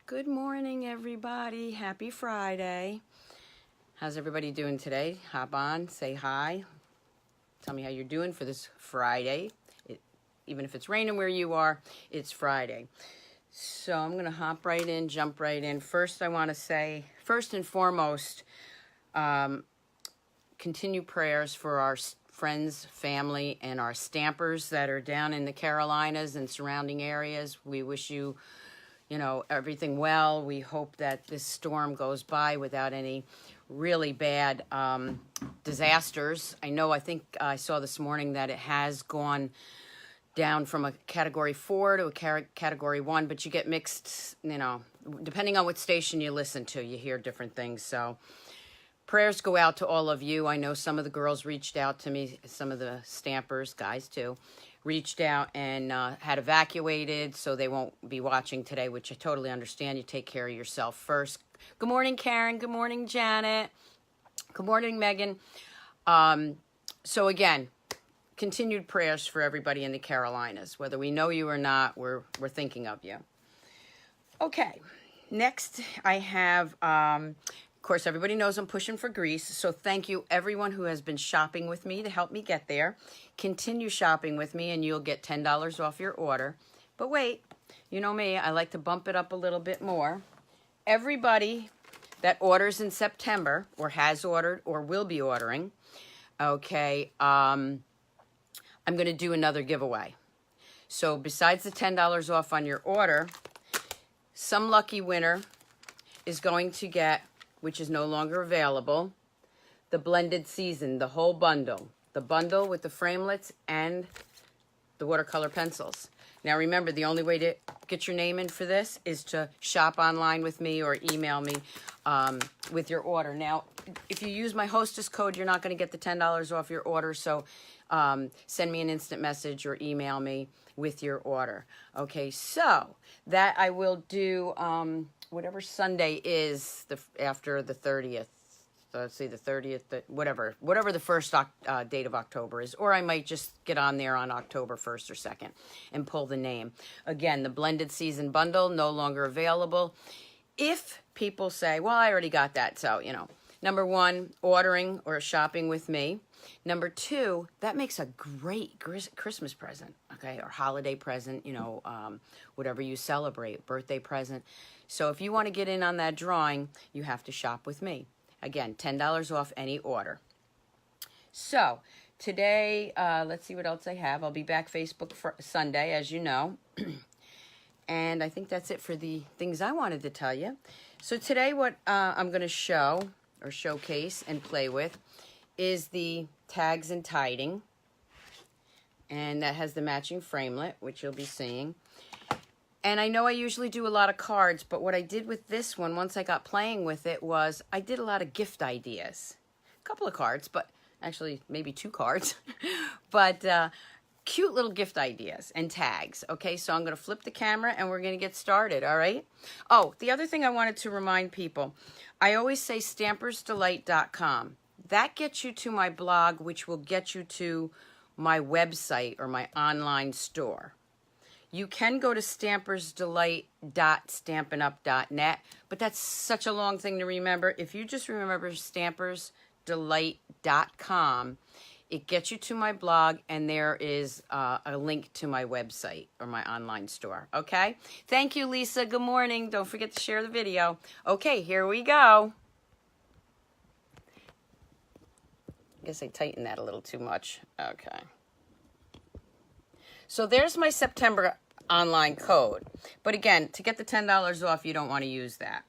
Good morning, everybody. Happy Friday. How's everybody doing today? Hop on, say hi. Tell me how you're doing for this Friday. Even if it's raining where you are, it's Friday. So I'm going to hop right in, jump right in. First, I want to say, first and foremost, continue prayers for our friends, family, and our stampers that are down in the Carolinas and surrounding areas. We wish you everything well. We hope that this storm goes by without any really bad disasters. I think I saw this morning that it has gone down from a Category 4 to a Category 1, but you get mixed, depending on what station you listen to, you hear different things. So prayers go out to all of you. I know some of the girls reached out to me, some of the stampers, guys too, reached out and had evacuated, so they won't be watching today, which I totally understand. You take care of yourself first. Good morning, Karen. Good morning, Janet. Good morning, Megan. So again, continued prayers for everybody in the Carolinas. Whether we know you or not, we're thinking of you. Okay, next I have, of course, everybody knows I'm pushing for Greece, so thank you everyone who has been shopping with me to help me get there. Continue shopping with me and you'll get $10 off your order. But wait, you know me, I like to bump it up a little bit more. Everybody that orders in September, or has ordered, or will be ordering, okay, I'm going to do another giveaway. So besides the $10 off on your order, some lucky winner is going to get, which is no longer available, the blended season, the whole bundle. The bundle with the framelits and the watercolor pencils. Now remember, the only way to get your name in for this is to shop online with me or email me with your order. Now, if you use my hostess code, you're not going to get the $10 off your order, so send me an instant message or email me with your order. Okay, so that I will do whatever Sunday is after the 30th. So let's see, the 30th, whatever the first date of October is. Or I might just get on there on October 1st or 2nd and pull the name. Again, the blended season bundle, no longer available. If people say, well, I already got that, so, number one, ordering or shopping with me. Number two, that makes a great Christmas present, okay, or holiday present, whatever you celebrate, birthday present. So if you want to get in on that drawing, you have to shop with me. Again, $10 off any order. So today, let's see what else I have. I'll be back Facebook for Sunday, as you know. And I think that's it for the things I wanted to tell you. So today what I'm going to show or showcase and play with is the tags and tiding. And that has the matching framelit, which you'll be seeing. And I know I usually do a lot of cards, but what I did with this one, once I got playing with it, was I did a lot of gift ideas. A couple of cards, but actually maybe 2 cards. But cute little gift ideas and tags. Okay, so I'm going to flip the camera and we're going to get started, all right? Oh, the other thing I wanted to remind people, I always say stampersdelight.com. That gets you to my blog, which will get you to my website or my online store. You can go to stampersdelight.stampinup.net, but that's such a long thing to remember. If you just remember stampersdelight.com, it gets you to my blog, and there is a link to my website or my online store, okay? Thank you, Lisa. Good morning. Don't forget to share the video. Okay, here we go. I guess I tightened that a little too much. Okay. So there's my September online code. But again, to get the $10 off, you don't want to use that.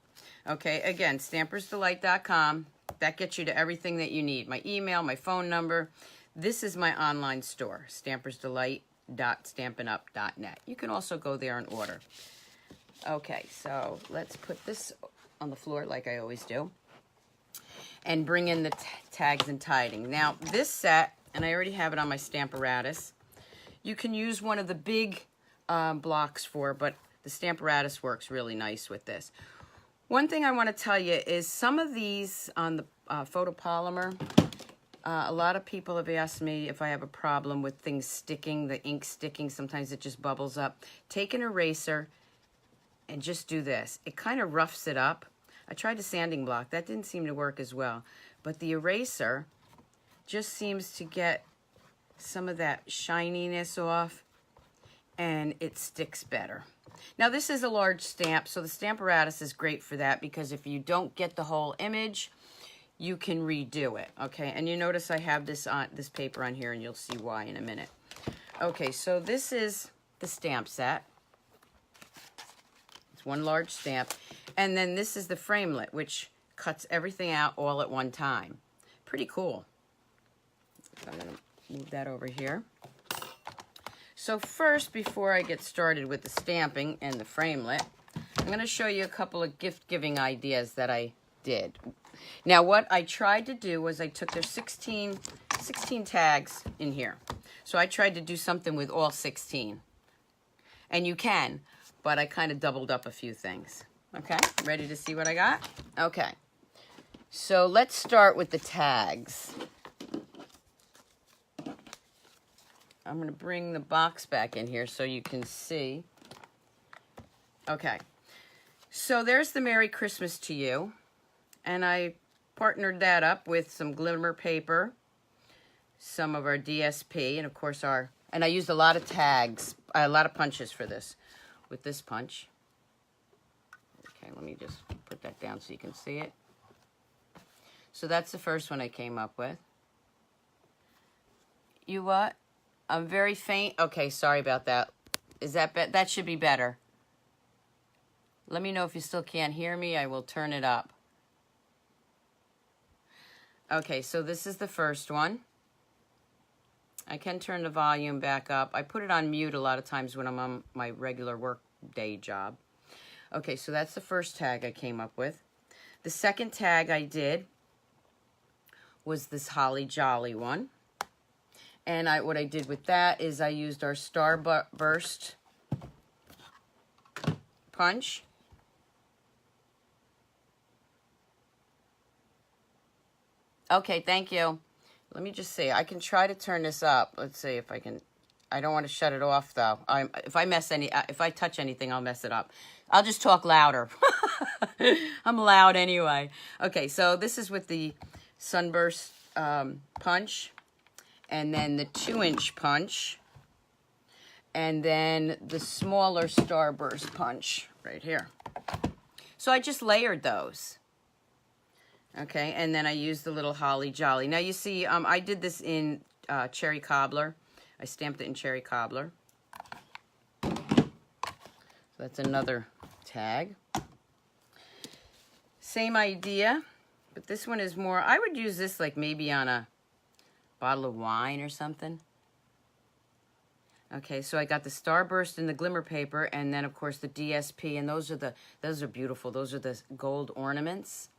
Okay, again, stampersdelight.com. That gets you to everything that you need. My email, my phone number. This is my online store, stampersdelight.stampinup.net. You can also go there and order. Okay, so let's put this on the floor like I always do. And bring in the tags and tiding. Now, this set, and I already have it on my Stamparatus, you can use one of the big blocks for, but the Stamparatus works really nice with this. One thing I want to tell you is some of these on the photopolymer, a lot of people have asked me if I have a problem with things sticking, the ink sticking. Sometimes it just bubbles up. Take an eraser and just do this. It kind of roughs it up. I tried a sanding block. That didn't seem to work as well. But the eraser just seems to get some of that shininess off, and it sticks better. Now, this is a large stamp, so the Stamparatus is great for that, because if you don't get the whole image, you can redo it, okay? And you notice I have this paper on here, and you'll see why in a minute. Okay, so this is the stamp set. It's one large stamp. And then this is the framelit, which cuts everything out all at one time. Pretty cool. So I'm going to move that over here. So first, before I get started with the stamping and the framelit, I'm going to show you a couple of gift-giving ideas that I did. Now, what I tried to do was I took their 16 tags in here. So I tried to do something with all 16. And you can, but I kind of doubled up a few things. Okay, ready to see what I got? Okay, so let's start with the tags. I'm going to bring the box back in here so you can see. Okay, so there's the Merry Christmas to You. And I partnered that up with some glimmer paper, some of our DSP, and of course and I used a lot of tags, a lot of punches for this, with this punch. Okay, let me just put that down so you can see it. So that's the first one I came up with. You what? I'm very faint. Okay, sorry about that. Is that that should be better. Let me know if you still can't hear me. I will turn it up. Okay, so this is the first one. I can turn the volume back up. I put it on mute a lot of times when I'm on my regular work day job. Okay, so that's the first tag I came up with. The second tag I did was this Holly Jolly one. And what I did with that is I used our Starburst punch. Okay, thank you. Let me just see. I can try to turn this up. Let's see if I can. I don't want to shut it off though. If I touch anything, I'll mess it up. I'll just talk louder. I'm loud anyway. Okay, so this is with the Sunburst punch, and then the 2-inch punch, and then the smaller Starburst punch right here. So I just layered those. Okay, and then I used the little Holly Jolly. Now you see, I did this in Cherry Cobbler. I stamped it in Cherry Cobbler. So that's another tag. Same idea, but this one is more, I would use this like maybe on a bottle of wine or something. Okay, so I got the Starburst and the glimmer paper, and then of course the DSP, and those are beautiful. Those are the gold ornaments.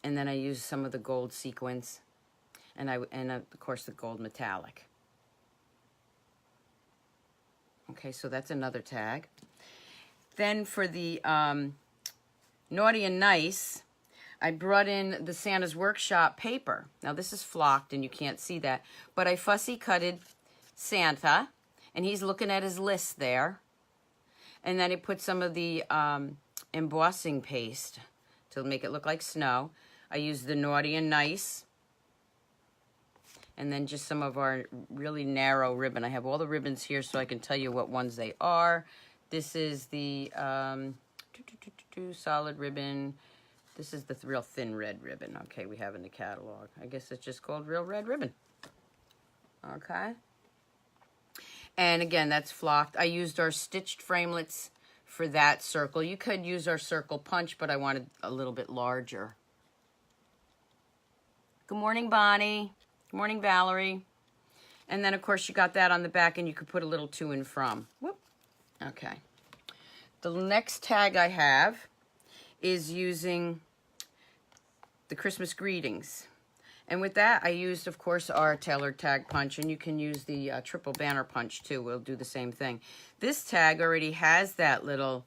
And then I used some of the gold sequins, and of course the gold metallic. Okay, so that's another tag. Then for the Naughty and Nice, I brought in the Santa's Workshop paper. Now this is flocked and you can't see that, but I fussy cutted Santa, and he's looking at his list there. And then I put some of the embossing paste to make it look like snow. I used the Naughty and Nice, and then just some of our really narrow ribbon. I have all the ribbons here so I can tell you what ones they are. This is the solid ribbon. This is the real thin red ribbon, okay, we have in the catalog. I guess it's just called real red ribbon. Okay. And again, that's flocked. I used our stitched framelits for that circle. You could use our circle punch, but I wanted a little bit larger. Good morning, Bonnie. Good morning, Valerie. And then, of course, you got that on the back, and you could put a little to and from. Whoop. Okay. The next tag I have is using the Christmas greetings. And with that, I used, of course, our tailored tag punch, and you can use the triple banner punch, too. We'll do the same thing. This tag already has that little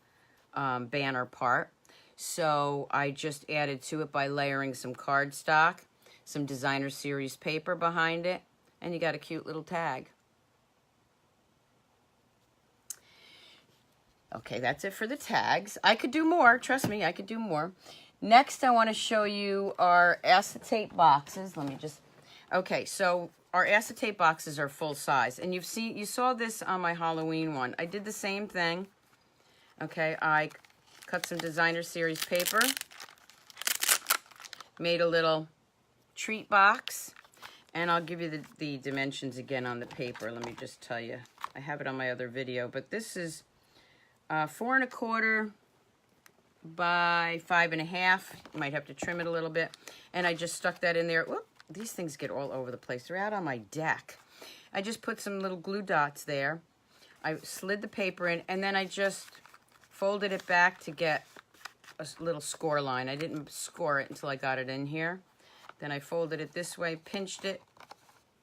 banner part, so I just added to it by layering some cardstock, some designer series paper behind it, and you got a cute little tag. Okay, that's it for the tags. I could do more. Trust me, I could do more. Next, I want to show you our acetate boxes. Let me just... Okay, so our acetate boxes are full size. And you saw this on my Halloween one. I did the same thing. Okay, I cut some designer series paper. Made a little treat box. And I'll give you the dimensions again on the paper. Let me just tell you. I have it on my other video. But this is 4 1/4 by 5 1/2. You might have to trim it a little bit. And I just stuck that in there. Whoop, these things get all over the place. They're out on my deck. I just put some little glue dots there. I slid the paper in, and then I just folded it back to get a little score line. I didn't score it until I got it in here. Then I folded it this way, pinched it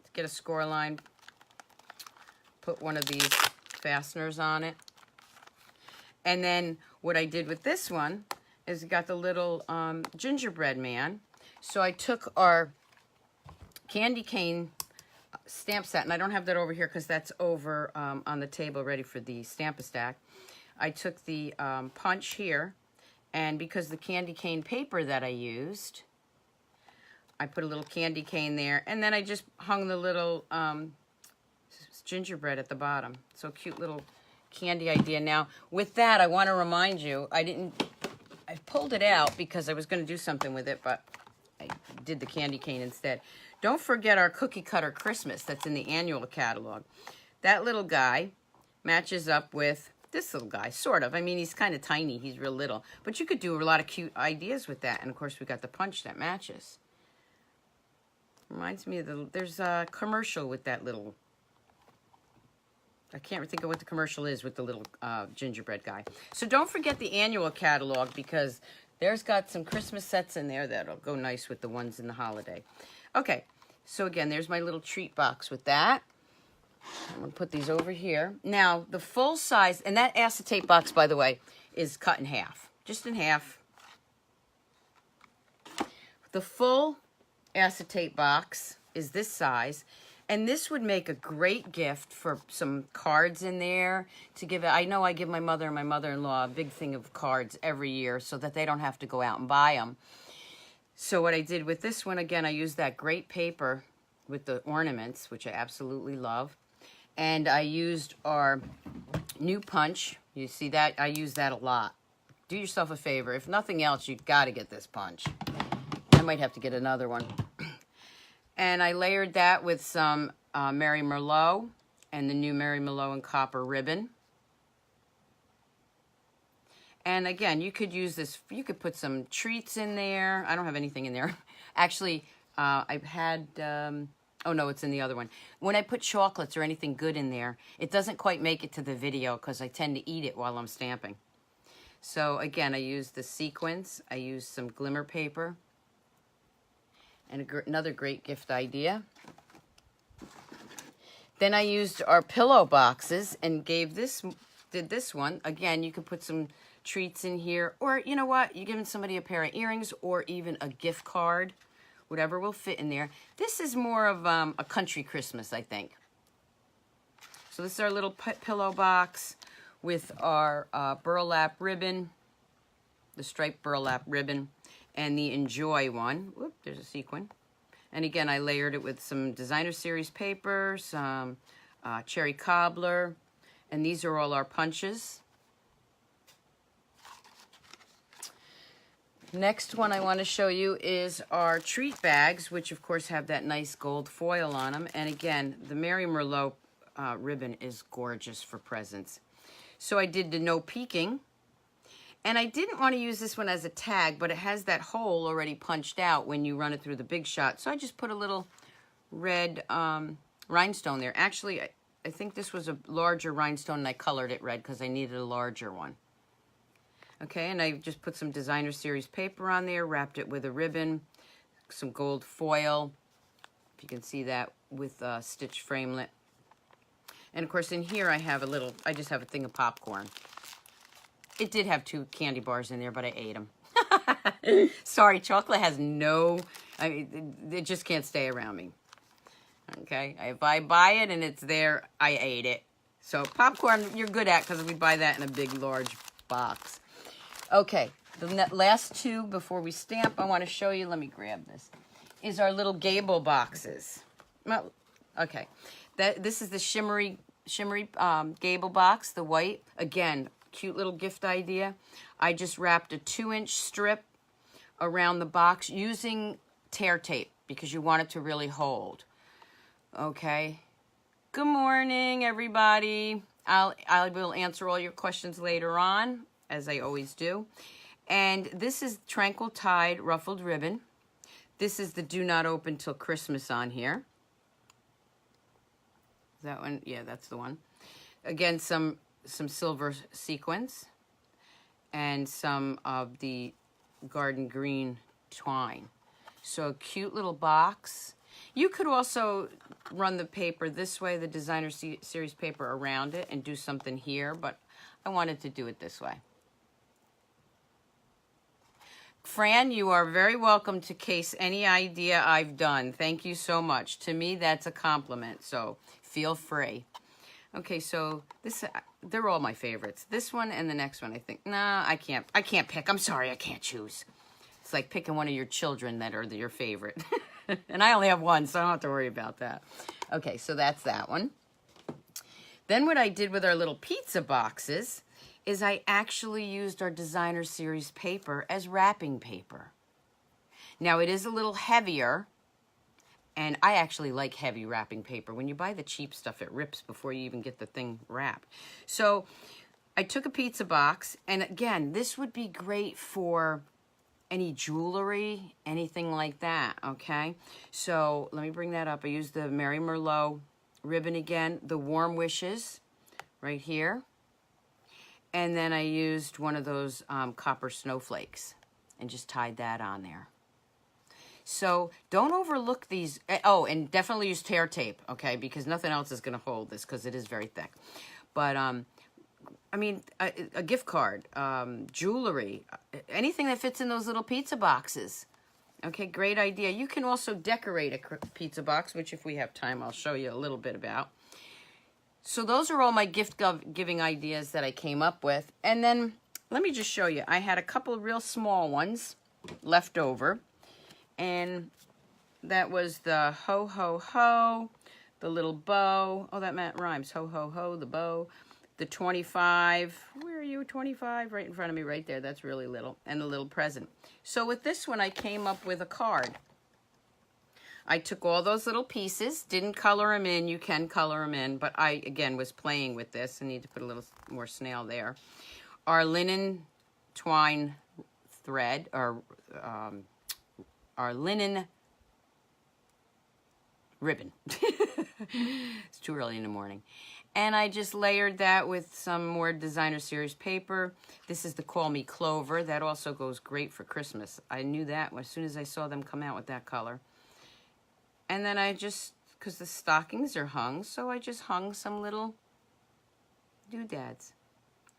to get a score line. Put one of these fasteners on it. And then what I did with this one is got the little gingerbread man. So I took our candy cane stamp set, and I don't have that over here because that's over on the table ready for the Stamp-A-Stack. I took the punch here, and because the candy cane paper that I used, I put a little candy cane there, and then I just hung the little gingerbread at the bottom. So cute little candy idea. Now, with that, I want to remind you, I pulled it out because I was going to do something with it, but I did the candy cane instead. Don't forget our cookie cutter Christmas that's in the annual catalog. That little guy matches up with this little guy, sort of. I mean, he's kind of tiny. He's real little. But you could do a lot of cute ideas with that. And, of course, we got the punch that matches. Reminds me of there's a commercial with that little... I can't think of what the commercial is with the little gingerbread guy. So don't forget the annual catalog because there's got some Christmas sets in there that'll go nice with the ones in the holiday. Okay, so again, there's my little treat box with that. I'm going to put these over here. Now, the full size, and that acetate box, by the way, is cut in half. Just in half. The full acetate box is this size. And this would make a great gift for some cards in there to give. I know I give my mother and my mother-in-law a big thing of cards every year so that they don't have to go out and buy them. So what I did with this one, again, I used that great paper with the ornaments, which I absolutely love. And I used our new punch. You see that? I use that a lot. Do yourself a favor. If nothing else, you've got to get this punch. I might have to get another one. And I layered that with some Mary Merlot and the new Mary Merlot and copper ribbon. And again, you could use this, you could put some treats in there. I don't have anything in there. Actually, I've had, oh no, it's in the other one. When I put chocolates or anything good in there, it doesn't quite make it to the video because I tend to eat it while I'm stamping. So again, I used the sequins. I used some glimmer paper. And another great gift idea. Then I used our pillow boxes and did this one. Again, you could put some treats in here. Or, you know what? You're giving somebody a pair of earrings or even a gift card. Whatever will fit in there. This is more of a country Christmas, I think. So this is our little pillow box with our burlap ribbon. The striped burlap ribbon. And the Enjoy one. Whoop, there's a sequin. And again, I layered it with some designer series paper, some cherry cobbler, and these are all our punches. Next one I want to show you is our treat bags, which of course have that nice gold foil on them. And again, the Mary Merlot ribbon is gorgeous for presents. So I did the no peeking. And I didn't want to use this one as a tag, but it has that hole already punched out when you run it through the Big Shot. So I just put a little red rhinestone there. Actually, I think this was a larger rhinestone, and I colored it red because I needed a larger one. Okay, and I just put some designer series paper on there, wrapped it with a ribbon, some gold foil, if you can see that, with a stitch framelit. And of course in here I just have a thing of popcorn. It did have 2 candy bars in there, but I ate them. Sorry, chocolate has it just can't stay around me. Okay, if I buy it and it's there, I ate it. So popcorn, you're good at because we buy that in a big, large box. Okay, the last two before we stamp, I want to show you. Let me grab this. Is our little gable boxes. Well, okay, this is the shimmery gable box, the white. Again, cute little gift idea. I just wrapped a 2-inch strip around the box using tear tape because you want it to really hold. Okay. Good morning, everybody. I will answer all your questions later on, as I always do. And this is Tranquil Tide ruffled ribbon. This is the Do Not Open Till Christmas on here. Is that one? Yeah, that's the one. Again, some silver sequins and some of the garden green twine. So a cute little box. You could also run the paper this way, the designer series paper around it, and do something here, but I wanted to do it this way. Fran, you are very welcome to case any idea I've done. Thank you so much. To me, that's a compliment, so feel free. Okay, so they're all my favorites. This one and the next one, I think. Nah, I can't pick. I'm sorry, I can't choose. It's like picking one of your children that are your favorite. And I only have one, so I don't have to worry about that. Okay, so that's that one. Then what I did with our little pizza boxes is I actually used our designer series paper as wrapping paper. Now, it is a little heavier, and I actually like heavy wrapping paper. When you buy the cheap stuff, it rips before you even get the thing wrapped. So I took a pizza box, and again, this would be great for any jewelry, anything like that, okay? So let me bring that up. I used the Mary Merlot ribbon again, the Warm Wishes right here. And then I used one of those copper snowflakes and just tied that on there. So don't overlook these. Oh, and definitely use tear tape, okay? Because nothing else is going to hold this because it is very thick. But I mean, a gift card, jewelry, anything that fits in those little pizza boxes. Okay, great idea. You can also decorate a pizza box, which if we have time, I'll show you a little bit about. So those are all my gift giving ideas that I came up with. And then let me just show you. I had a couple of real small ones left over. And that was the ho, ho, ho, the little bow. Oh, that rhymes. Ho, ho, ho, the bow. The 25, where are you, 25? Right in front of me, right there. That's really little. And the little present. So with this one, I came up with a card. I took all those little pieces, didn't color them in. You can color them in, but I, again, was playing with this. I need to put a little more snail there. Our linen twine thread, or our linen ribbon. It's too early in the morning. And I just layered that with some more designer series paper. This is the Call Me Clover. That also goes great for Christmas. I knew that as soon as I saw them come out with that color. And then I just, because the stockings are hung, so I just hung some little doodads.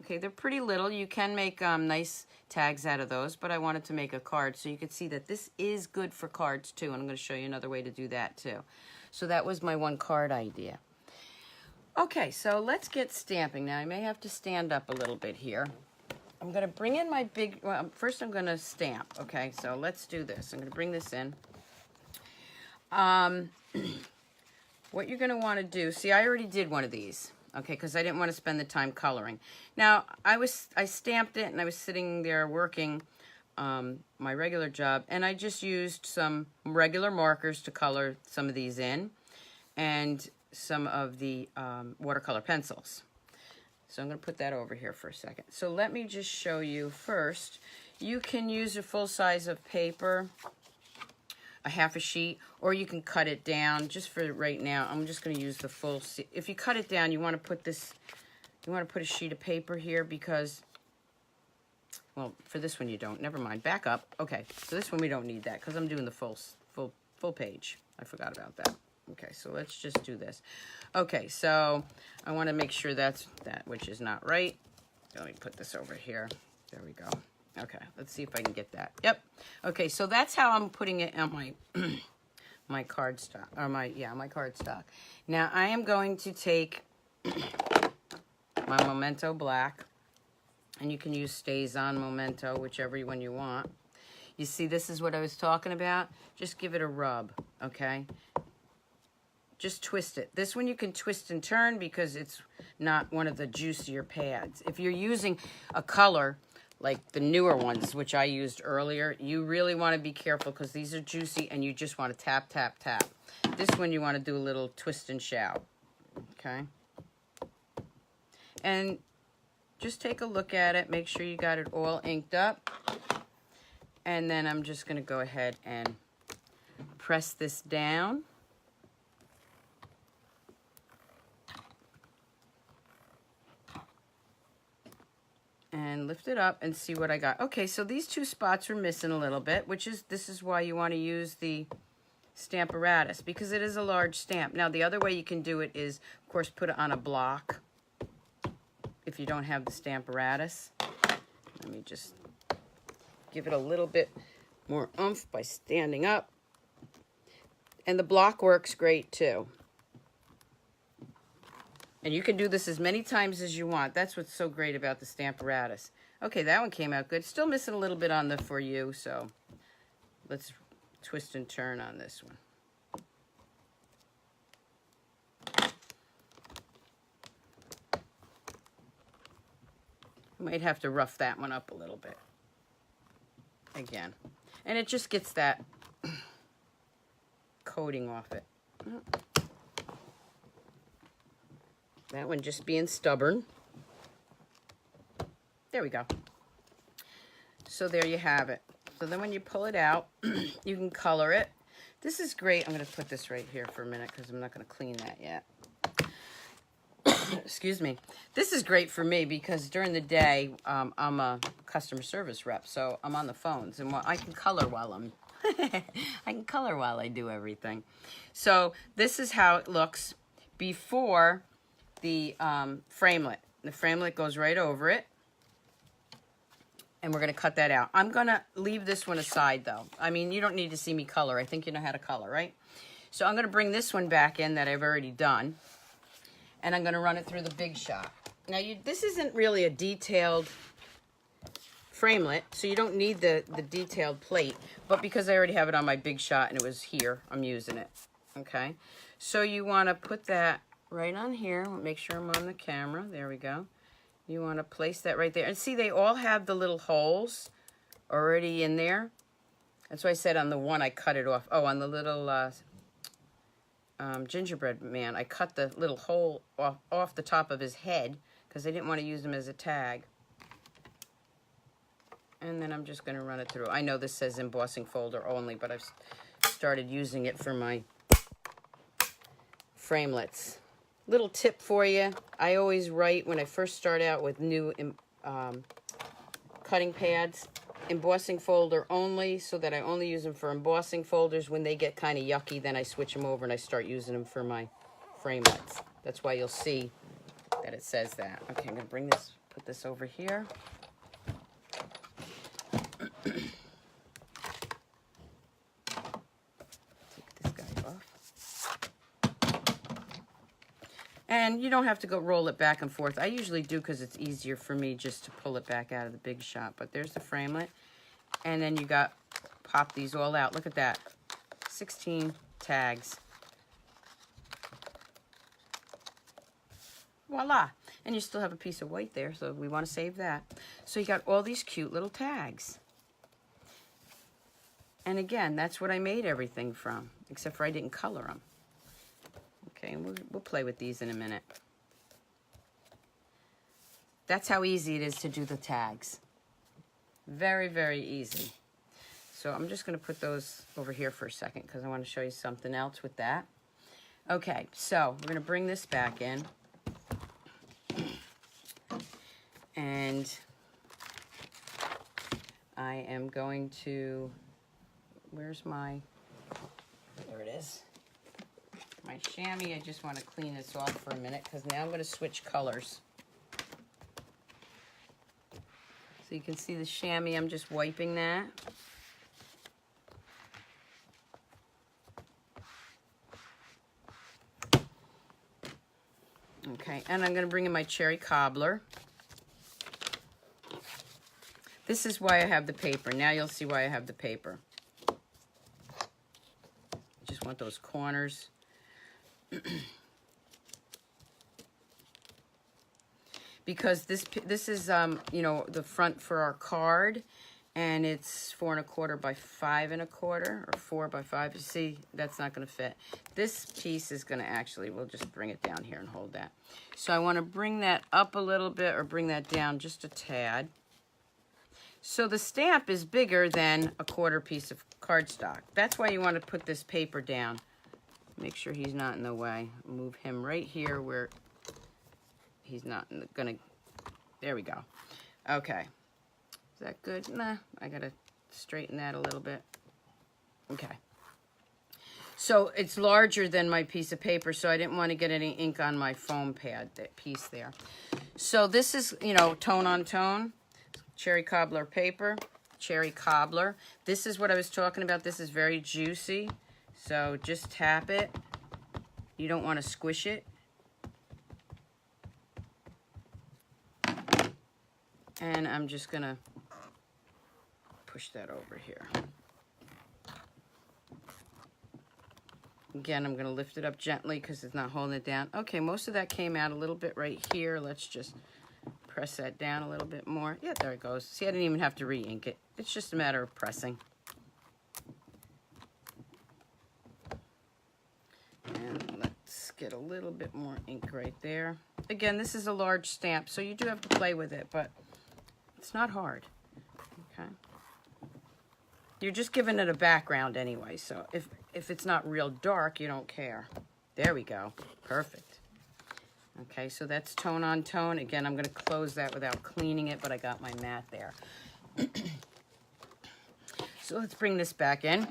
Okay, they're pretty little. You can make nice tags out of those, but I wanted to make a card so you could see that this is good for cards too. And I'm going to show you another way to do that too. So that was my one card idea. Okay, so let's get stamping. Now, I may have to stand up a little bit here. I'm going to bring in my big, well, first I'm going to stamp, okay? So let's do this. I'm going to bring this in. What you're going to want to do, see, I already did one of these, okay, because I didn't want to spend the time coloring. Now, I stamped it, and I was sitting there working my regular job, and I just used some regular markers to color some of these in, and some of the watercolor pencils. So I'm going to put that over here for a second. So let me just show you first. You can use a full size of paper, a half a sheet, or you can cut it down. Just for right now, I'm just going to use the full. If you cut it down, you want to put this. You want to put a sheet of paper here because, well, for this one you don't. Never mind. Back up. Okay. So this one we don't need that because I'm doing the full page. I forgot about that. Okay, so let's just do this. Okay, so I want to make sure that's that which is not right. Let me put this over here. There we go. Okay, let's see if I can get that. Yep. Okay, so that's how I'm putting it on my my cardstock, or my cardstock. Now I am going to take my Memento Black. And you can use Stays On Memento, whichever one you want. You see, this is what I was talking about. Just give it a rub, okay? Just twist it. This one you can twist and turn because it's not one of the juicier pads. If you're using a color like the newer ones, which I used earlier, you really want to be careful because these are juicy and you just want to tap, tap, tap. This one you want to do a little twist and shout, okay? And just take a look at it. Make sure you got it all inked up. And then I'm just going to go ahead and press this down. And lift it up and see what I got. Okay, so these two spots are missing a little bit, this is why you want to use the Stamparatus, because it is a large stamp. Now, the other way you can do it is, of course, put it on a block if you don't have the Stamparatus. Let me just give it a little bit more oomph by standing up. And the block works great, too. And you can do this as many times as you want. That's what's so great about the Stamparatus. Okay, that one came out good. Still missing a little bit on the For You, so let's twist and turn on this one. I might have to rough that one up a little bit. Again. And it just gets that coating off it. That one just being stubborn. There we go. So there you have it. So then when you pull it out, you can color it. This is great. I'm going to put this right here for a minute because I'm not going to clean that yet. Excuse me. This is great for me because during the day, I'm a customer service rep, so I'm on the phones, and I can color while I'm I can color while I do everything. So this is how it looks before the framelit. The framelit goes right over it. And we're going to cut that out. I'm going to leave this one aside, though. I mean, you don't need to see me color. I think you know how to color, right? So I'm going to bring this one back in that I've already done. And I'm going to run it through the Big Shot. Now, this isn't really a detailed framelit, so you don't need the detailed plate. But because I already have it on my Big Shot and it was here, I'm using it. Okay? So you want to put that right on here. Make sure I'm on the camera. There we go. You want to place that right there. And see, they all have the little holes already in there. That's why I said on the one I cut it off. Oh, on the little gingerbread man, I cut the little hole off the top of his head because I didn't want to use him as a tag. And then I'm just going to run it through. I know this says embossing folder only, but I've started using it for my framelits. Little tip for you. I always write when I first start out with new cutting pads, embossing folder only, so that I only use them for embossing folders. When they get kind of yucky, then I switch them over and I start using them for my framelits. That's why you'll see that it says that. Okay, I'm going to put this over here. And you don't have to go roll it back and forth. I usually do because it's easier for me just to pull it back out of the Big Shot. But there's the framelit. And then you pop these all out. Look at that. 16 tags. Voila. And you still have a piece of white there, so we want to save that. So you got all these cute little tags. And again, that's what I made everything from, except for I didn't color them. Okay, and we'll play with these in a minute. That's how easy it is to do the tags. Very, very easy. So I'm just going to put those over here for a second because I want to show you something else with that. Okay, so we're going to bring this back in. And I am going to, there it is. My chamois, I just want to clean this off for a minute because now I'm going to switch colors. So you can see the chamois, I'm just wiping that. Okay, and I'm going to bring in my cherry cobbler. This is why I have the paper. Now you'll see why I have the paper. Just want those corners. Because this is you know, the front for our card, and it's 4 1/4 by 5 1/4, or 4 by 5. You see, that's not going to fit. This piece is going to actually, we'll just bring it down here and hold that. So I want to bring that up a little bit, or bring that down just a tad. So the stamp is bigger than a 1/4 piece of cardstock. That's why you want to put this paper down. Make sure he's not in the way. Move him right here where he's not gonna, there we go. Okay, is that good? Nah, I gotta straighten that a little bit. Okay. So it's larger than my piece of paper, so I didn't want to get any ink on my foam pad, that piece there. So this is, you know, tone on tone. Cherry cobbler paper, cherry cobbler. This is what I was talking about. This is very juicy. So just tap it. You don't want to squish it. And I'm just going to push that over here. Again, I'm going to lift it up gently because it's not holding it down. Okay, most of that came out a little bit right here. Let's just press that down a little bit more. Yeah, there it goes. See, I didn't even have to re-ink it. It's just a matter of pressing. And let's get a little bit more ink right there. Again, this is a large stamp, so you do have to play with it, but it's not hard. Okay. You're just giving it a background anyway, so if it's not real dark, you don't care. There we go. Perfect. Okay, so that's tone on tone. Again, I'm going to close that without cleaning it, but I got my mat there. So let's bring this back in.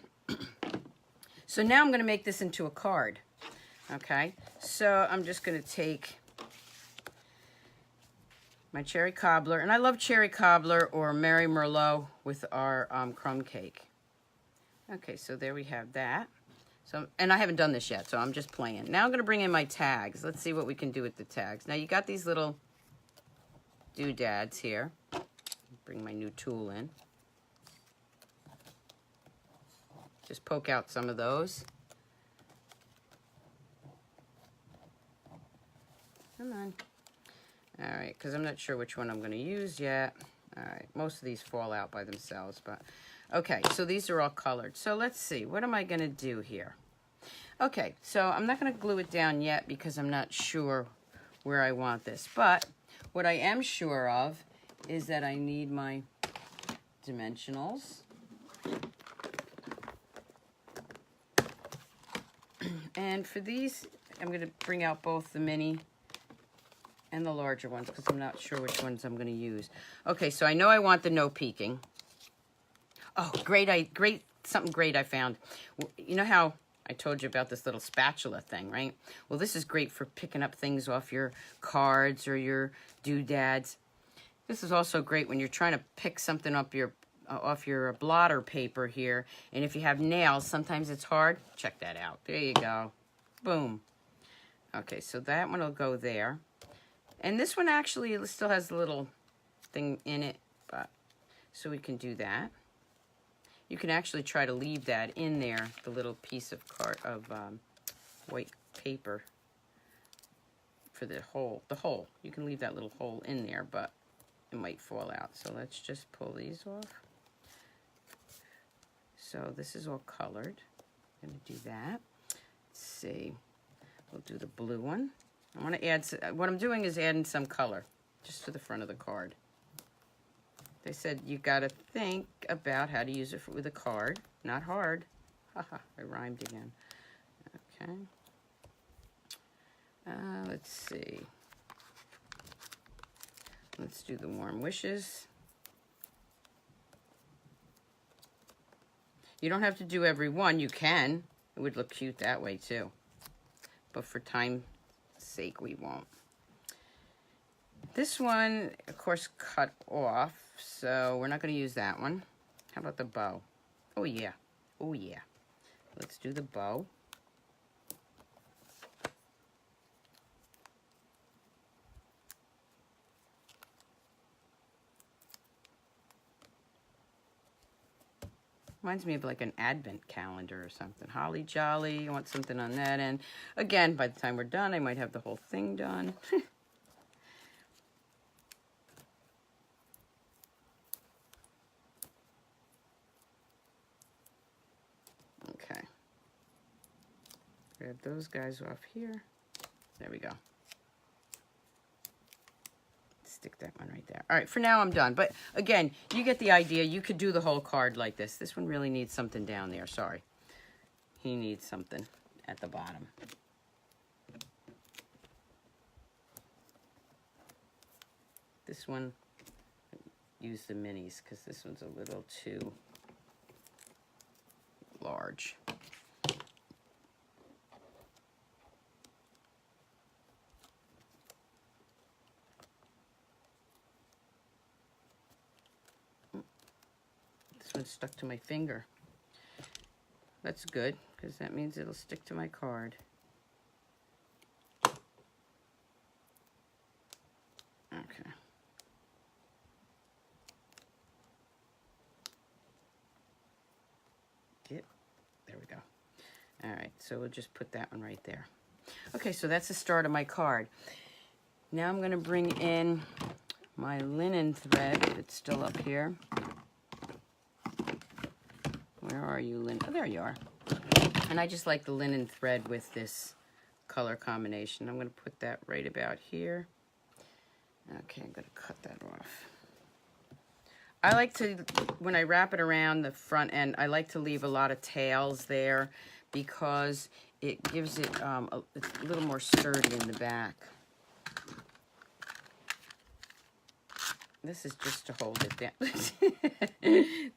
So now I'm going to make this into a card. Okay, so I'm just going to take my cherry cobbler, and I love cherry cobbler or Mary Merlot with our crumb cake. Okay, so there we have that. So, and I haven't done this yet, so I'm just playing. Now I'm going to bring in my tags. Let's see what we can do with the tags. Now you got these little doodads here. Bring my new tool in. Just poke out some of those. Come on. All right, because I'm not sure which one I'm going to use yet. All right, most of these fall out by themselves, but okay, so these are all colored. So let's see, what am I going to do here? Okay, so I'm not going to glue it down yet because I'm not sure where I want this, but what I am sure of is that I need my dimensionals. And for these, I'm going to bring out both the mini and the larger ones because I'm not sure which ones I'm going to use. Okay, so I know I want the no peeking. Oh, something great I found. You know how I told you about this little spatula thing, right? Well, this is great for picking up things off your cards or your doodads. This is also great when you're trying to pick something up off your blotter paper here. And if you have nails, sometimes it's hard. Check that out. There you go. Boom. Okay, so that one will go there. And this one actually still has a little thing in it, but so we can do that. You can actually try to leave that in there, the little piece of white paper for the hole. You can leave that little hole in there, but it might fall out. So let's just pull these off. So this is all colored. I'm going to do that. Let's see. We'll do the blue one. I want to add, what I'm doing is adding some color just to the front of the card. They said you got to think about how to use it with a card. Not hard. Haha, I rhymed again. Okay. Let's see. Let's do the warm wishes. You don't have to do every one. You can. It would look cute that way too. But for time's sake, we won't. This one, of course, cut off, so we're not going to use that one. How about the bow? Oh, yeah. Oh, yeah. Let's do the bow. Reminds me of like an advent calendar or something. Holly jolly, you want something on that end. Again, by the time we're done, I might have the whole thing done. Okay. Grab those guys off here. There we go. Stick that one right there. All right, for now I'm done. But again, you get the idea. You could do the whole card like this. This one really needs something down there. Sorry. He needs something at the bottom. This one, use the minis because this one's a little too large. This one's stuck to my finger. That's good, because that means it'll stick to my card. Okay. There we go. All right, so we'll just put that one right there. Okay, so that's the start of my card. Now I'm going to bring in my linen thread, if it's still up here. Where are you, linen? Oh, there you are. And I just like the linen thread with this color combination. I'm going to put that right about here. Okay, I'm going to cut that off. I like to, when I wrap it around the front end, I like to leave a lot of tails there because it gives it a little more sturdy in the back. This is just to hold it down.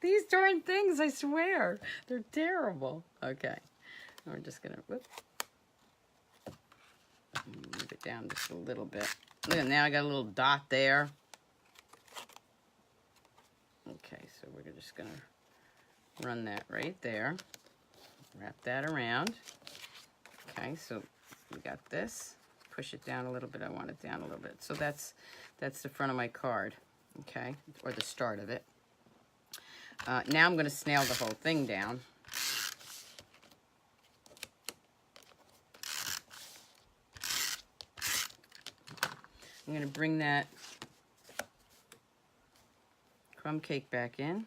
These darn things, I swear, they're terrible. Okay, we're just gonna, whoop. Move it down just a little bit. Look at, now I got a little dot there. Okay, so we're just gonna run that right there. Wrap that around. Okay, so we got this. Push it down a little bit. I want it down a little bit. So that's the front of my card, okay, or the start of it. Now I'm gonna snail the whole thing down. I'm gonna bring that crumb cake back in.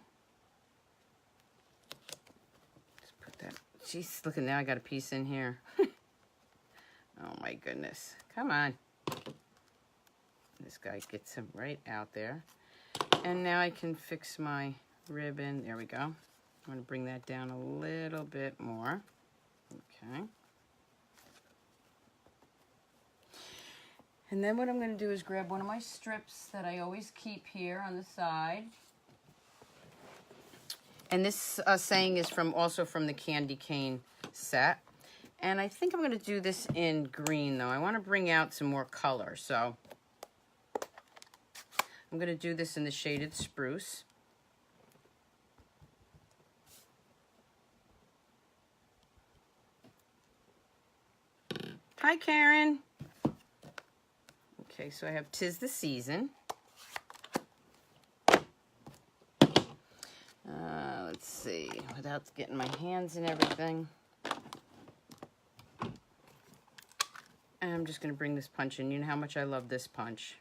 Just put that, jeez, look at, now I got a piece in here. Oh my goodness, come on. This guy gets him right out there. And now I can fix my ribbon. There we go. I'm gonna bring that down a little bit more. Okay. And then what I'm gonna do is grab one of my strips that I always keep here on the side. And this saying is also from the candy cane set. And I think I'm going to do this in green, though. I want to bring out some more color. So I'm going to do this in the shaded spruce. Hi, Karen. Okay, so I have 'Tis the Season. Let's see, without getting my hands in everything. And I'm just going to bring this punch in. You know how much I love this punch.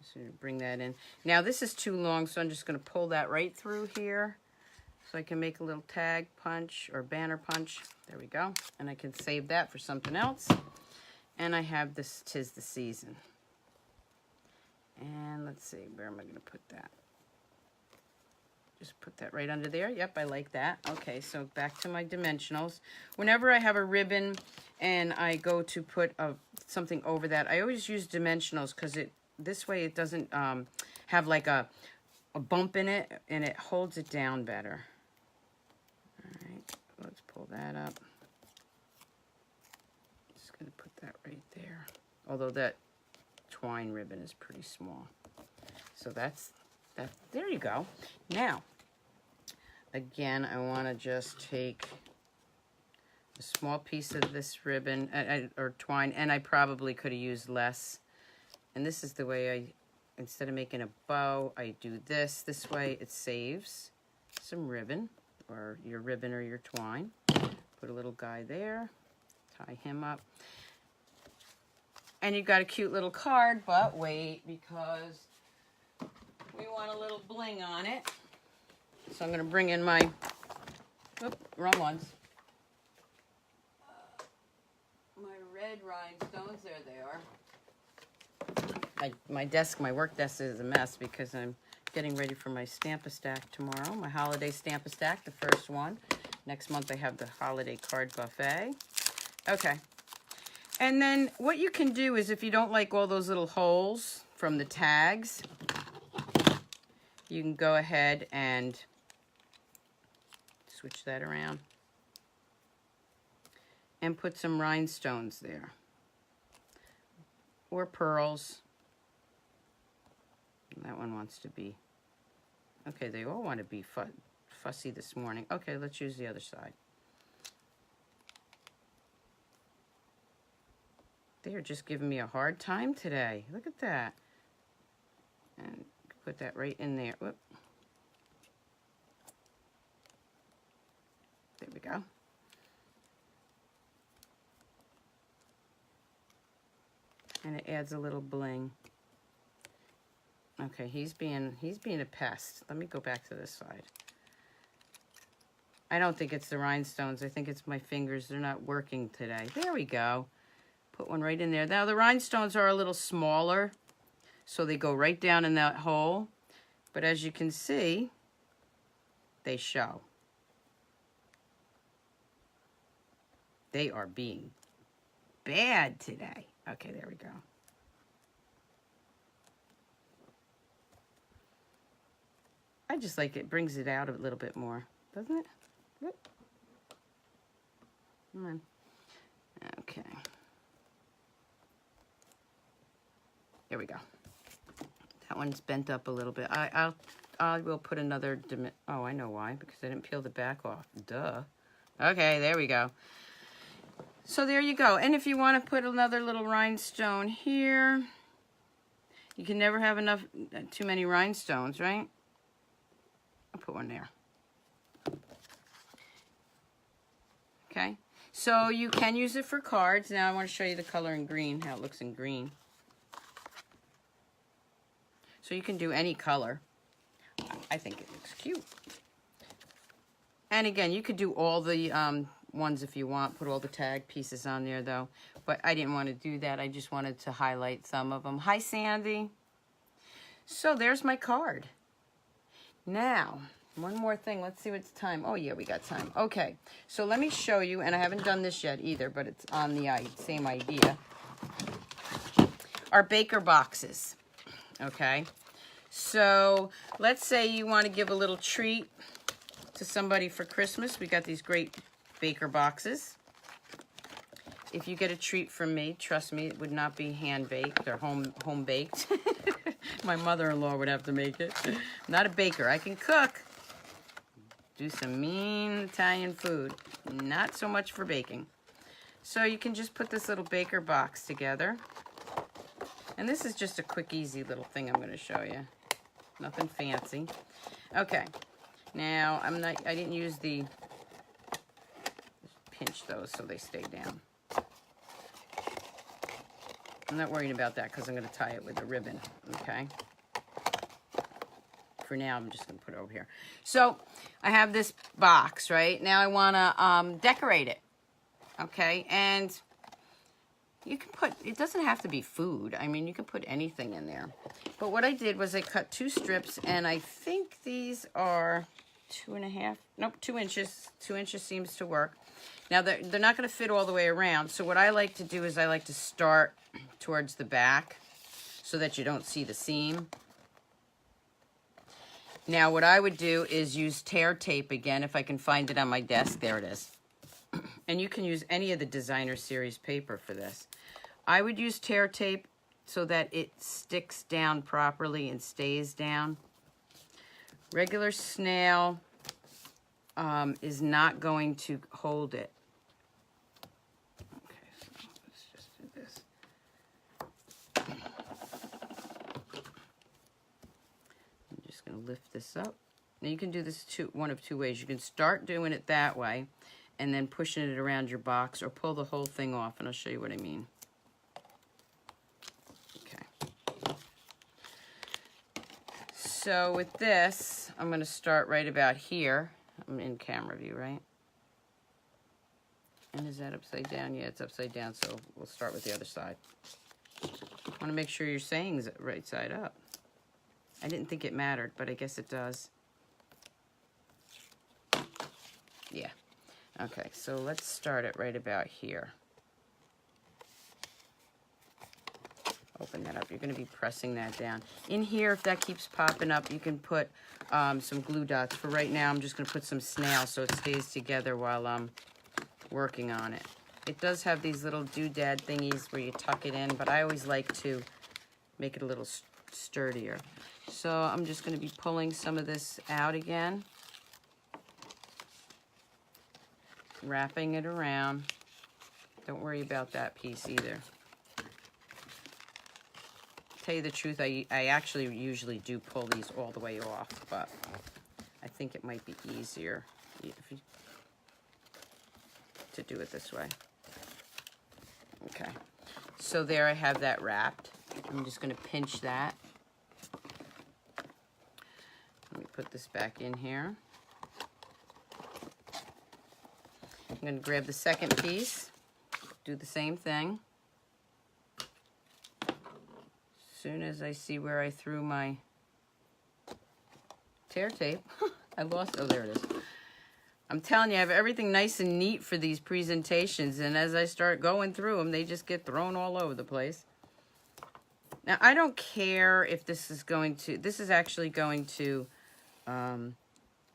Just going to bring that in. Now, this is too long, so I'm just going to pull that right through here so I can make a little tag punch or banner punch. There we go. And I can save that for something else. And I have this 'Tis the Season. And let's see, where am I going to put that? Just put that right under there. Yep, I like that. Okay, so back to my dimensionals. Whenever I have a ribbon and I go to put something over that, I always use dimensionals because this way it doesn't have like a bump in it, and it holds it down better. All right, let's pull that up. Just going to put that right there. Although that twine ribbon is pretty small. So that's that. There you go. Now, again, I want to just take a small piece of this ribbon or twine, and I probably could have used less. And this is the way instead of making a bow, I do this. This way it saves. some ribbon, or your ribbon or your twine. Put a little guy there, tie him up. And you've got a cute little card, but wait, because we want a little bling on it. So I'm going to bring in my, wrong ones. My red rhinestones, there they are. My work desk is a mess because I'm getting ready for my Stamp-a-Stack tomorrow, my holiday Stamp-a-Stack, the first one. Next month I have the holiday card buffet. Okay. And then what you can do is, if you don't like all those little holes from the tags, you can go ahead and switch that around and put some rhinestones there, or pearls. That one wants to be, okay, they all want to be fussy this morning. Okay, let's use the other side. They are just giving me a hard time today. Look at that. And put that right in there. Whoop. There we go. And it adds a little bling. Okay, he's being a pest. Let me go back to this side. I don't think it's the rhinestones. I think it's my fingers. They're not working today. There we go. Put one right in there. Now the rhinestones are a little smaller, so they go right down in that hole. But as you can see, they show. They are being bad today. Okay, there we go. I just like it. Brings it out a little bit more, doesn't it? Whoop. Come on. Okay. There we go. That one's bent up a little bit. I will put another, oh, I know why, because I didn't peel the back off. Duh. Okay, there we go. So there you go. And if you want to put another little rhinestone here, you can never have too many rhinestones, right? I'll put one there. Okay. So you can use it for cards. Now I want to show you the color in green, how it looks in green. So you can do any color. I think it looks cute. And again, you could do all the ones if you want. Put all the tag pieces on there, though. But I didn't want to do that. I just wanted to highlight some of them. Hi, Sandy. So there's my card. Now, one more thing. Let's see what's time. Oh, yeah, we got time. Okay, so let me show you. And I haven't done this yet either, but it's on the same idea. Our baker boxes. Okay, so let's say you want to give a little treat to somebody for Christmas. We got these great baker boxes. If you get a treat from me, trust me, it would not be hand-baked or home-baked. My mother-in-law would have to make it. I'm not a baker. I can cook. Do some mean Italian food. Not so much for baking. So you can just put this little baker box together. And this is just a quick, easy little thing I'm going to show you. Nothing fancy. Okay. Now, I didn't use the, pinch those so they stay down. I'm not worried about that because I'm going to tie it with a ribbon. Okay. For now, I'm just going to put it over here. So, I have this box, right? Now I want to decorate it. Okay. And you can put, it doesn't have to be food. I mean, you can put anything in there. But what I did was I cut 2 strips, and I think these are 2.5, nope, 2 inches. 2 inches seems to work. Now, they're not going to fit all the way around. So what I like to do is I like to start towards the back so that you don't see the seam. Now, what I would do is use tear tape again, if I can find it on my desk. There it is. And you can use any of the designer series paper for this. I would use tear tape so that it sticks down properly and stays down. Regular snail is not going to hold it. Okay, so let's just do this. I'm just going to lift this up Now you can do this one of two ways. You can start doing it that way and then pushing it around your box, or pull the whole thing off, and I'll show you what I mean. Okay. So with this, I'm going to start right about here. I'm in camera view, right? And is that upside down? Yeah, it's upside down, so we'll start with the other side. I want to make sure you're saying is right side up. I didn't think it mattered, but I guess it does. Yeah. Okay, so let's start it right about here. Open that up. You're going to be pressing that down. In here, if that keeps popping up, you can put some glue dots. For right now, I'm just going to put some snails so it stays together while I'm working on it. It does have these little doodad thingies where you tuck it in, but I always like to make it a little sturdier. So I'm just going to be pulling some of this out again. Wrapping it around. Don't worry about that piece either. Tell you the truth, I actually usually do pull these all the way off, but I think it might be easier to do it this way. Okay, so there I have that wrapped. I'm just going to pinch that. Let me put this back in here. I'm going to grab the second piece, do the same thing. As soon as I see where I threw my tear tape, I lost, oh, there it is. I'm telling you, I have everything nice and neat for these presentations, and as I start going through them, they just get thrown all over the place. Now, I don't care if this is actually going to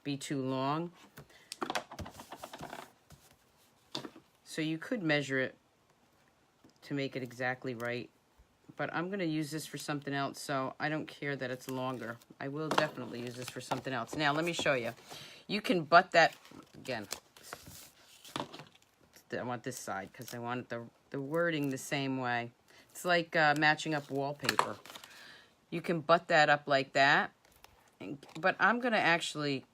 be too long. So you could measure it to make it exactly right, but I'm going to use this for something else, so I don't care that it's longer. I will definitely use this for something else. Now, let me show you. You can butt that, again, I want this side because I want the wording the same way. It's like matching up wallpaper. You can butt that up like that, but I'm going to actually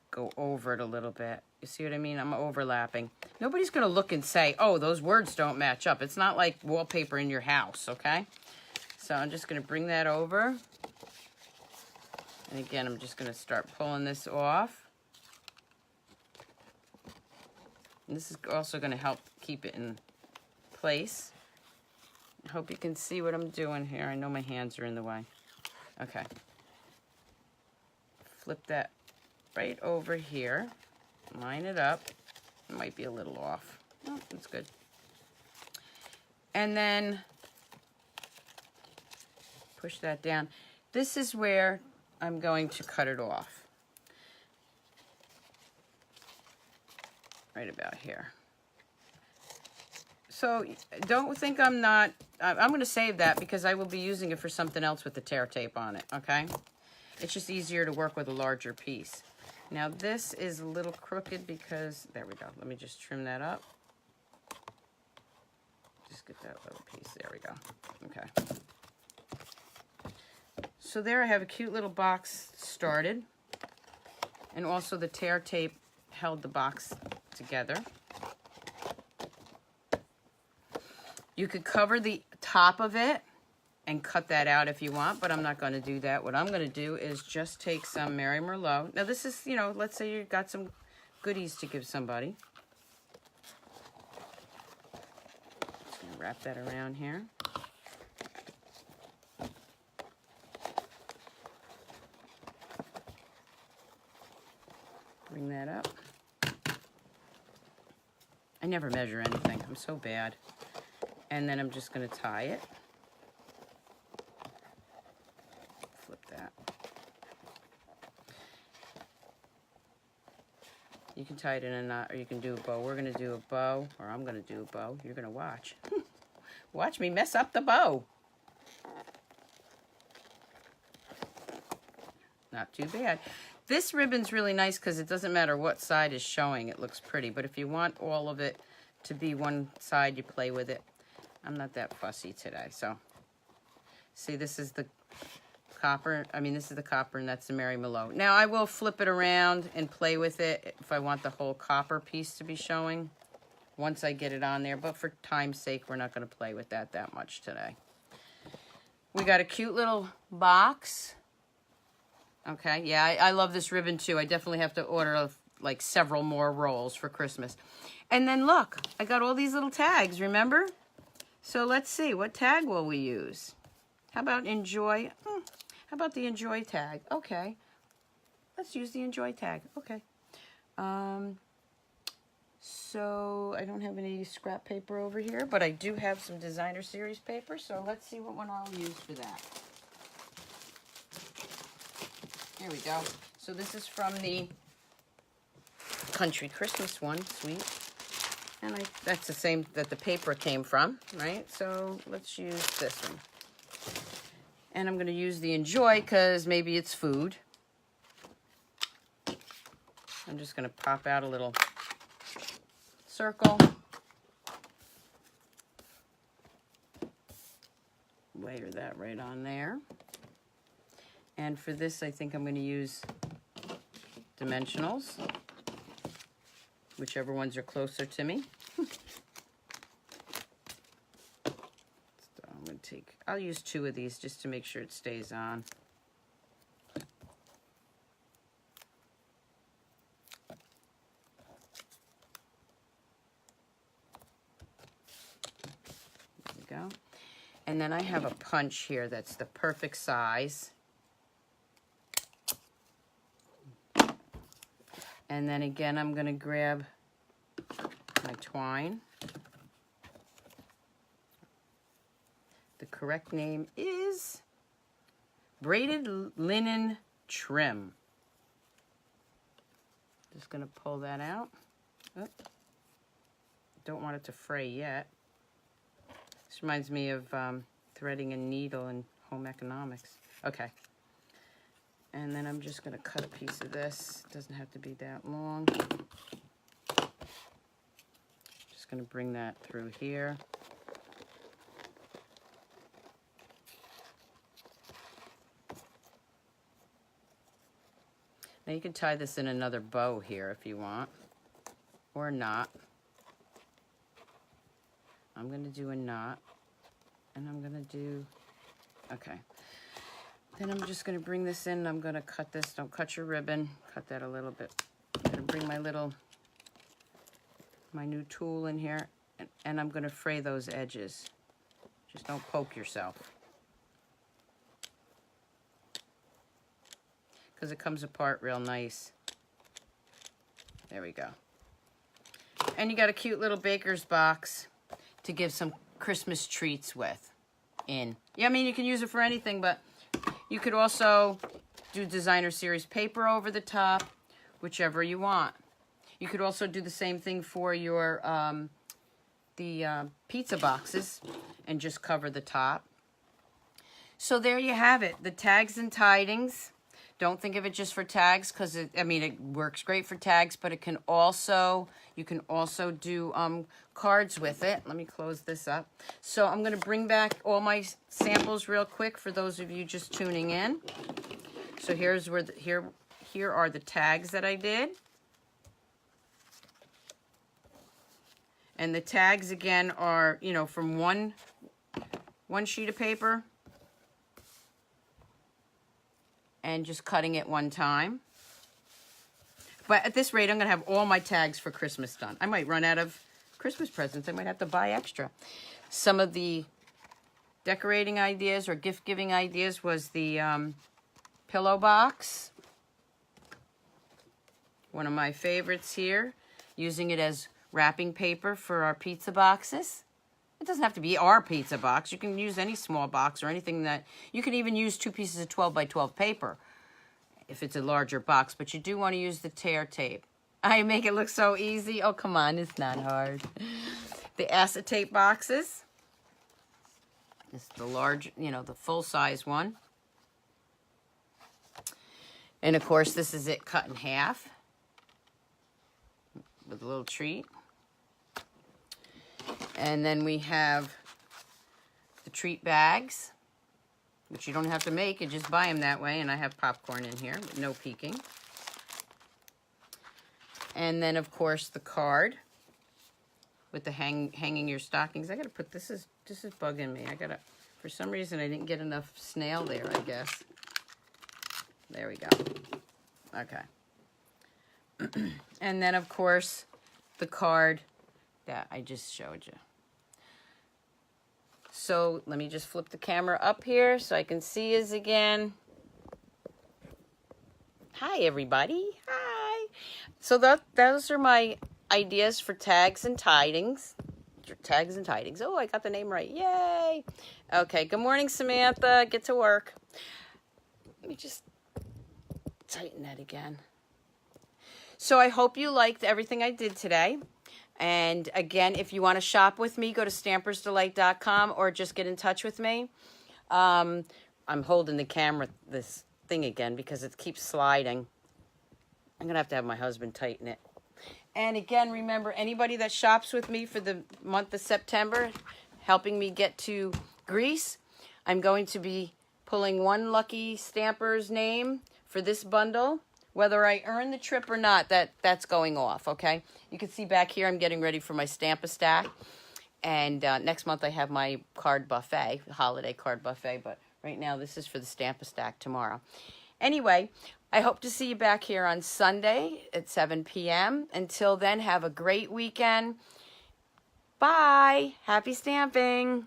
go over it a little bit. You see what I mean? I'm overlapping. Nobody's going to look and say, oh, those words don't match up. It's not like wallpaper in your house, okay? So I'm just going to bring that over. And again, I'm just going to start pulling this off. And this is also going to help keep it in place. I hope you can see what I'm doing here. I know my hands are in the way. Okay. Flip that right over here. Line it up. It might be a little off. Oh, that's good. And then push that down. This is where I'm going to cut it off. Right about here. So don't think I'm going to save that because I will be using it for something else with the tear tape on it, okay? It's just easier to work with a larger piece. Now this is a little crooked because, there we go. Let me just trim that up. Just get that little piece, there we go. Okay. So there I have a cute little box started. And also the tear tape held the box together. You could cover the top of it and cut that out if you want, but I'm not going to do that. What I'm going to do is just take some Mary Merlot. Now this is, you know, let's say you've got some goodies to give somebody. Just going to wrap that around here. Bring that up. I never measure anything. I'm so bad. And then I'm just going to tie it. Flip that. You can tie it in a knot, or you can do a bow. We're going to do a bow, or I'm going to do a bow. You're going to watch. Watch me mess up the bow. Not too bad. This ribbon's really nice because it doesn't matter what side is showing. It looks pretty. But if you want all of it to be one side, you play with it. I'm not that fussy today. So, see, this is the copper. I mean, this is the copper and that's the Mary Malone. Now, I will flip it around and play with it if I want the whole copper piece to be showing once I get it on there. But for time's sake, we're not going to play with that much today. We got a cute little box. Okay, yeah, I love this ribbon too. I definitely have to order like several more rolls for Christmas. And then look, I got all these little tags, remember? So let's see, what tag will we use? How about enjoy? How about the enjoy tag? Okay, let's use the enjoy tag. Okay. So I don't have any scrap paper over here, but I do have some designer series paper. So let's see what one I'll use for that. Here we go. So this is from the Country Christmas one, sweet. And that's the same that the paper came from, right? So let's use this one. And I'm going to use the enjoy because maybe it's food. I'm just going to pop out a little circle. Layer that right on there. And for this, I think I'm going to use dimensionals, whichever ones are closer to me. So I'm going to I'll use 2 of these just to make sure it stays on. There we go. And then I have a punch here that's the perfect size. And then again, I'm going to grab my twine. The correct name is braided linen trim. Just going to pull that out. Oh, don't want it to fray yet. This reminds me of threading a needle in home economics. Okay. And then I'm just going to cut a piece of this. It doesn't have to be that long. Just going to bring that through here. Now you can tie this in another bow here if you want, or not. I'm going to do a knot, and I'm going to do, okay. Then I'm just going to bring this in. I'm going to cut this. Don't cut your ribbon. Cut that a little bit. I'm going to bring my new tool in here, and I'm going to fray those edges. Just don't poke yourself, because it comes apart real nice. There we go. And you got a cute little baker's box to give some Christmas treats with. Yeah, I mean, you can use it for anything, but you could also do designer series paper over the top, whichever you want. You could also do the same thing for your pizza boxes and just cover the top. So there you have it, the tags and tidings. Don't think of it just for tags, because it works great for tags, but you can also do cards with it. Let me close this up. So I'm going to bring back all my samples real quick for those of you just tuning in. So here's where here are the tags that I did. And the tags again are, from one sheet of paper and just cutting it one time. But at this rate, I'm going to have all my tags for Christmas done. I might run out of Christmas presents. I might have to buy extra. Some of the decorating ideas or gift-giving ideas was the pillow box. One of my favorites here, using it as wrapping paper for our pizza boxes. It doesn't have to be our pizza box. You can use any small box or anything that... You can even use 2 pieces of 12 by 12 paper if it's a larger box, but you do want to use the tear tape. I make it look so easy. Oh, come on, it's not hard. The acetate boxes. This is the large, the full-size one. And, of course, this is it cut in half with a little treat. And then we have the treat bags. which you don't have to make. You just buy them that way. And I have popcorn in here with no peeking. And then, of course, the card with the hanging your stockings. I got to put, this is bugging me. I got to, for some reason, I didn't get enough snail there, I guess. There we go. Okay. And then, of course, the card that I just showed you. So let me just flip the camera up here so I can see us again. Hi, everybody. Hi. So those are my ideas for tags and tidings. Tags and tidings. Oh, I got the name right. Yay. Okay. Good morning, Samantha. Get to work. Let me just tighten that again. So I hope you liked everything I did today. And again, if you want to shop with me, go to stampersdelight.com or just get in touch with me. I'm holding the camera, this thing again, because it keeps sliding. I'm going to have my husband tighten it. And again, remember, anybody that shops with me for the month of September, helping me get to Greece, I'm going to be pulling one lucky stamper's name for this bundle. Whether I earn the trip or not, that's going off, okay? You can see back here I'm getting ready for my Stamp-a-Stack. And next month I have my card buffet, holiday card buffet. But right now this is for the Stamp-a-Stack tomorrow. Anyway, I hope to see you back here on Sunday at 7 p.m. Until then, have a great weekend. Bye. Happy stamping.